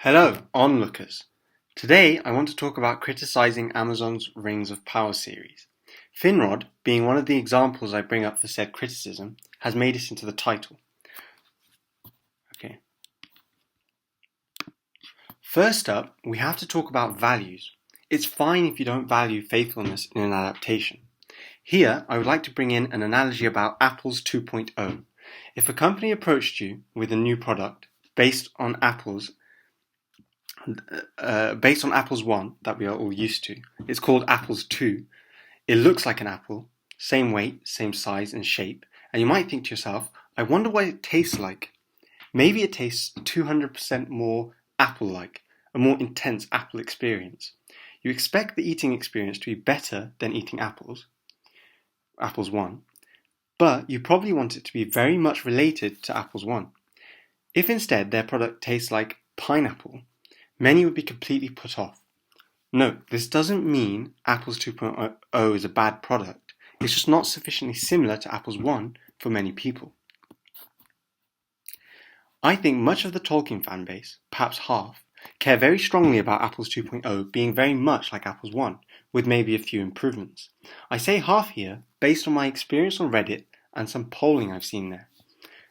Hello, onlookers. Today I want to talk about criticizing Amazon's Rings of Power series. Finrod, being one of the examples I bring up for said criticism, has made it into the title. Okay. First up, we have to talk about values. It's fine if you don't value faithfulness in an adaptation. Here, I would like to bring in an analogy about Apple's 2.0. If a company approached you with a new product based on Apple's 1 that we are all used to. It's called Apple's 2. It looks like an apple, same weight, same size and shape, and you might think to yourself, I wonder what it tastes like. Maybe it tastes 200% more apple-like, a more intense apple experience. You expect the eating experience to be better than eating Apple's 1, but you probably want it to be very much related to Apple's 1. If instead their product tastes like pineapple, many would be completely put off. Note, this doesn't mean Apple's 2.0 is a bad product. It's just not sufficiently similar to Apple's 1 for many people. I think much of the Tolkien fanbase, perhaps half, care very strongly about Apple's 2.0 being very much like Apple's 1, with maybe a few improvements. I say half here based on my experience on Reddit and some polling I've seen there.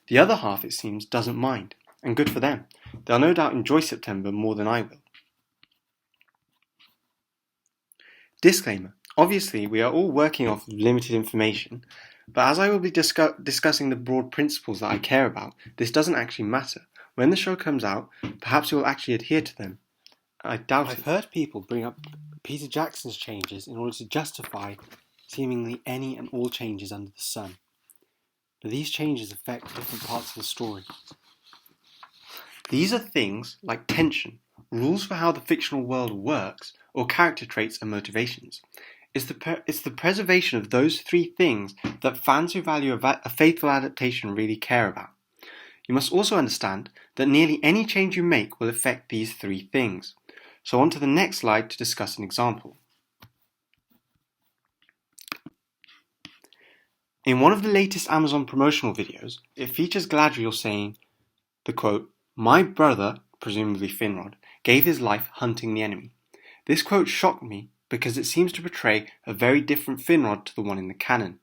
The other half, it seems, doesn't mind, and good for them. They'll no doubt enjoy September more than I will. Disclaimer. Obviously, we are all working off limited information, but as I will be discussing the broad principles that I care about, this doesn't actually matter. When the show comes out, perhaps you will actually adhere to them. I doubt it. I've heard people bring up Peter Jackson's changes in order to justify seemingly any and all changes under the sun. But these changes affect different parts of the story. These are things like tension, rules for how the fictional world works, or character traits and motivations. It's the preservation of those three things that fans who value a faithful adaptation really care about. You must also understand that nearly any change you make will affect these three things. So on to the next slide to discuss an example. In one of the latest Amazon promotional videos, it features Galadriel saying the quote, "My brother," presumably Finrod, "gave his life hunting the enemy." This quote shocked me because it seems to portray a very different Finrod to the one in the canon.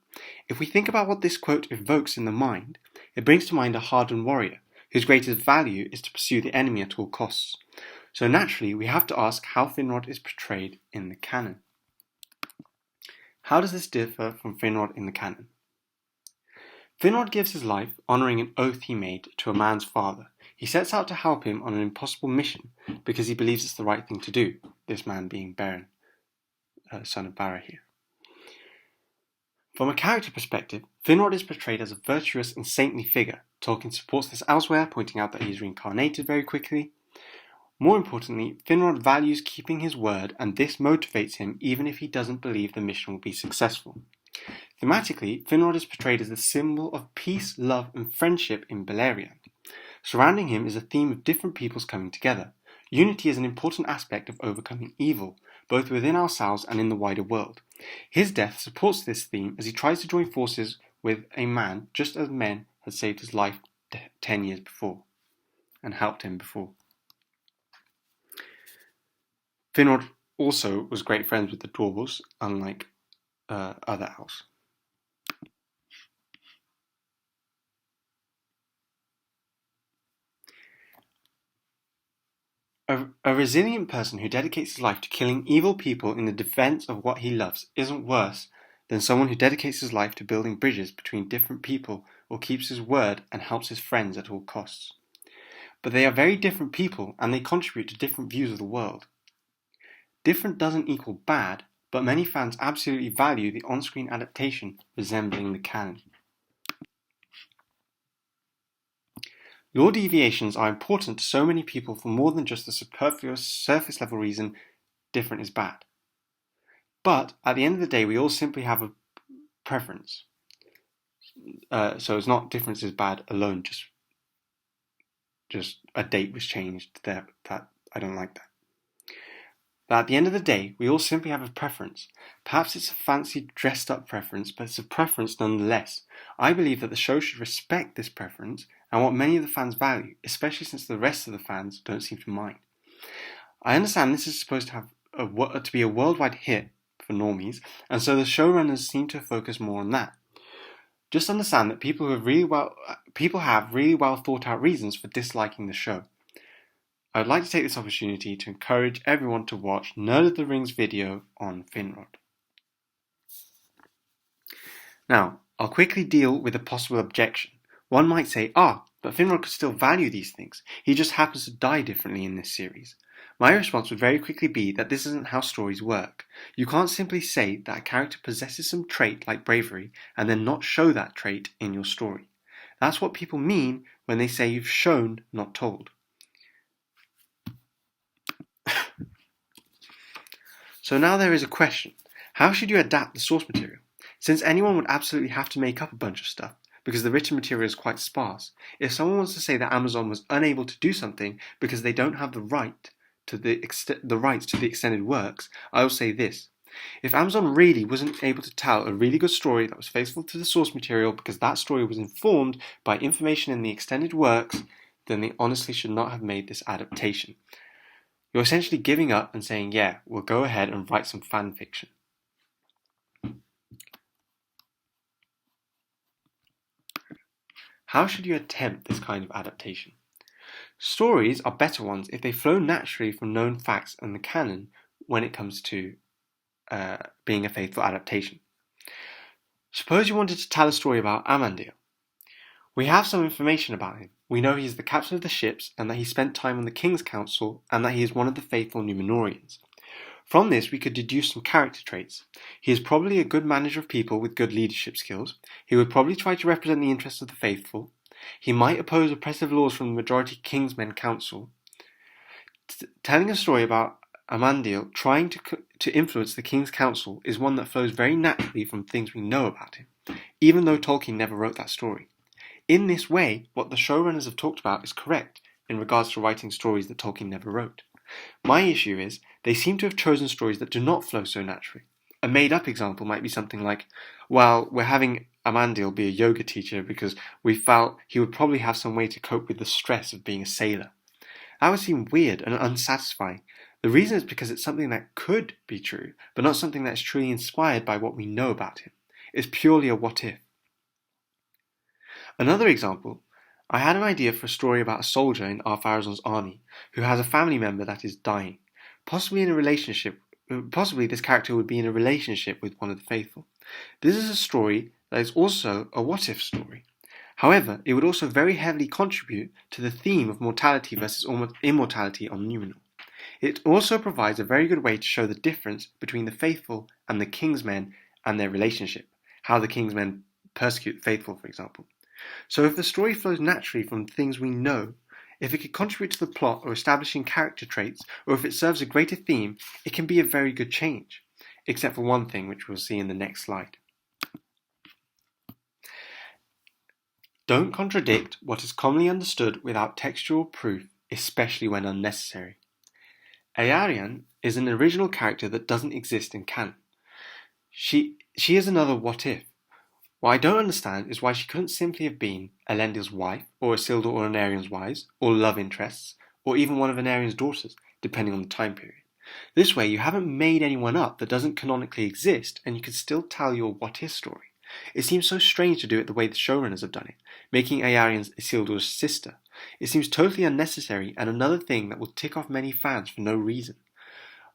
If we think about what this quote evokes in the mind, it brings to mind a hardened warrior whose greatest value is to pursue the enemy at all costs. So naturally, we have to ask how Finrod is portrayed in the canon. How does this differ from Finrod in the canon? Finrod gives his life honouring an oath he made to a man's father. He sets out to help him on an impossible mission because he believes it's the right thing to do, this man being Beren, son of Bara here. From a character perspective, Finrod is portrayed as a virtuous and saintly figure. Tolkien supports this elsewhere, pointing out that he is reincarnated very quickly. More importantly, Finrod values keeping his word, and this motivates him even if he doesn't believe the mission will be successful. Thematically, Finrod is portrayed as a symbol of peace, love, and friendship in Beleriand. Surrounding him is a theme of different peoples coming together. Unity is an important aspect of overcoming evil, both within ourselves and in the wider world. His death supports this theme as he tries to join forces with a man just as men had saved his life 10 years before and helped him before. Finrod also was great friends with the Dwarves, unlike other elves. A resilient person who dedicates his life to killing evil people in the defense of what he loves isn't worse than someone who dedicates his life to building bridges between different people or keeps his word and helps his friends at all costs. But they are very different people and they contribute to different views of the world. Different doesn't equal bad, but many fans absolutely value the on-screen adaptation resembling the canon. Lore deviations are important to so many people for more than just the superfluous surface-level reason different is bad. But at the end of the day, we all simply have a preference. So it's not difference is bad alone, just a date was changed there. That I don't like that. But at the end of the day, we all simply have a preference. Perhaps it's a fancy dressed-up preference, but it's a preference nonetheless. I believe that the show should respect this preference and what many of the fans value, especially since the rest of the fans don't seem to mind. I understand this is supposed to have to be a worldwide hit for normies, and so the showrunners seem to focus more on that. Just understand that people have really well thought out reasons for disliking the show. I would like to take this opportunity to encourage everyone to watch Nerd of the Rings video on Finrod. Now, I'll quickly deal with a possible objection. One might say, but Finrod could still value these things. He just happens to die differently in this series. My response would very quickly be that this isn't how stories work. You can't simply say that a character possesses some trait like bravery and then not show that trait in your story. That's what people mean when they say you've shown, not told. So now there is a question. How should you adapt the source material? Since anyone would absolutely have to make up a bunch of stuff, because the written material is quite sparse, if someone wants to say that Amazon was unable to do something because they don't have the rights to the extended works, I will say this. If Amazon really wasn't able to tell a really good story that was faithful to the source material because that story was informed by information in the extended works, then they honestly should not have made this adaptation. You're essentially giving up and saying, yeah, we'll go ahead and write some fan fiction. How should you attempt this kind of adaptation? Stories are better ones if they flow naturally from known facts and the canon when it comes to being a faithful adaptation. Suppose you wanted to tell a story about Amandil. We have some information about him. We know he is the captain of the ships and that he spent time on the King's Council and that he is one of the faithful Numenorians. From this, we could deduce some character traits. He is probably a good manager of people with good leadership skills. He would probably try to represent the interests of the faithful. He might oppose oppressive laws from the majority Kingsmen Council. Telling a story about Amandil trying to influence the King's Council is one that flows very naturally from things we know about him, even though Tolkien never wrote that story. In this way, what the showrunners have talked about is correct in regards to writing stories that Tolkien never wrote. My issue is, they seem to have chosen stories that do not flow so naturally. A made-up example might be something like, well, we're having Amandil be a yoga teacher because we felt he would probably have some way to cope with the stress of being a sailor. That would seem weird and unsatisfying. The reason is because it's something that could be true, but not something that is truly inspired by what we know about him. It's purely a what-if. Another example, I had an idea for a story about a soldier in Ar-Pharazôn's army who has a family member that is dying. Possibly this character would be in a relationship with one of the faithful. This is a story that is also a what-if story. However, it would also very heavily contribute to the theme of mortality versus immortality on Numenor. It also provides a very good way to show the difference between the faithful and the Kingsmen and their relationship, how the Kingsmen persecute the faithful, for example. So if the story flows naturally from things we know, if it could contribute to the plot or establishing character traits, or if it serves a greater theme, it can be a very good change. Except for one thing, which we'll see in the next slide. Don't contradict what is commonly understood without textual proof, especially when unnecessary. Eärien is an original character that doesn't exist in canon. She is another what-if. What I don't understand is why she couldn't simply have been Elendil's wife, or Isildur or Anarian's wives, or love interests, or even one of Anarian's daughters, depending on the time period. This way, you haven't made anyone up that doesn't canonically exist, and you can still tell your what-if story. It seems so strange to do it the way the showrunners have done it, making Eärien Isildur's sister. It seems totally unnecessary, and another thing that will tick off many fans for no reason.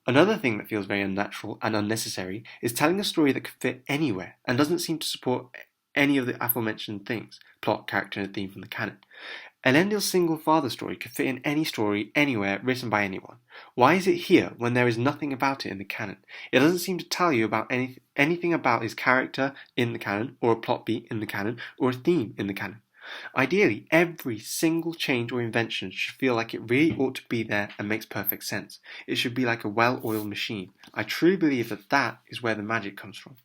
Another thing that feels very unnatural and unnecessary is telling a story that could fit anywhere and doesn't seem to support any of the aforementioned things, plot, character, and theme from the canon. Elendil's single father story could fit in any story, anywhere, written by anyone. Why is it here when there is nothing about it in the canon? It doesn't seem to tell you about anything about his character in the canon, or a plot beat in the canon, or a theme in the canon. Ideally, every single change or invention should feel like it really ought to be there and makes perfect sense. It should be like a well-oiled machine. I truly believe that is where the magic comes from.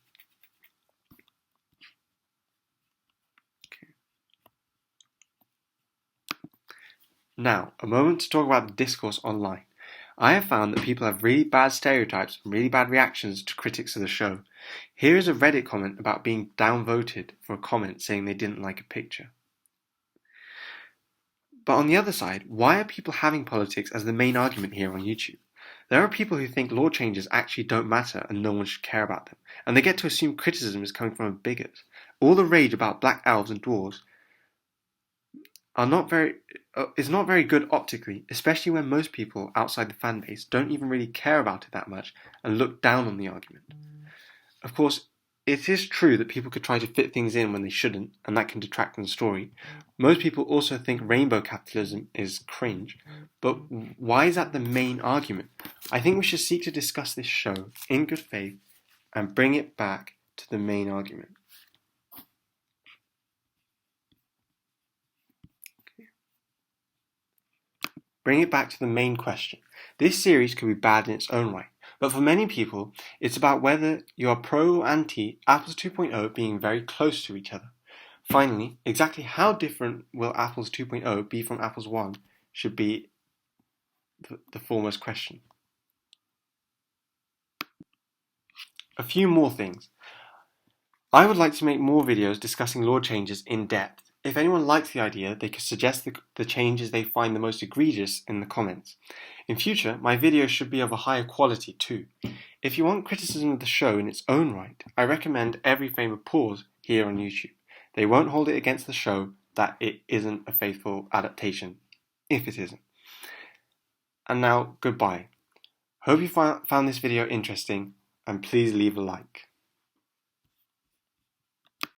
Now, a moment to talk about the discourse online. I have found that people have really bad stereotypes and really bad reactions to critics of the show. Here is a Reddit comment about being downvoted for a comment saying they didn't like a picture. But on the other side, why are people having politics as the main argument here on YouTube? There are people who think law changes actually don't matter and no one should care about them, and they get to assume criticism is coming from a bigot. All the rage about black elves and dwarves is not very good optically, especially when most people outside the fan base don't even really care about it that much and look down on the argument. Of course, it is true that people could try to fit things in when they shouldn't, and that can detract from the story. Most people also think rainbow capitalism is cringe, but why is that the main argument? I think we should seek to discuss this show in good faith and bring it back to the main argument. Bring it back to the main question. This series could be bad in its own right, but for many people, it's about whether you are pro or anti Apples 2.0 being very close to each other. Finally, exactly how different will Apples 2.0 be from Apples 1 should be the foremost question. A few more things. I would like to make more videos discussing law changes in depth. If anyone likes the idea, they could suggest the changes they find the most egregious in the comments. In future, my videos should be of a higher quality too. If you want criticism of the show in its own right, I recommend Every Frame of Pause here on YouTube. They won't hold it against the show that it isn't a faithful adaptation, if it isn't. And now, goodbye. Hope you found this video interesting, and please leave a like.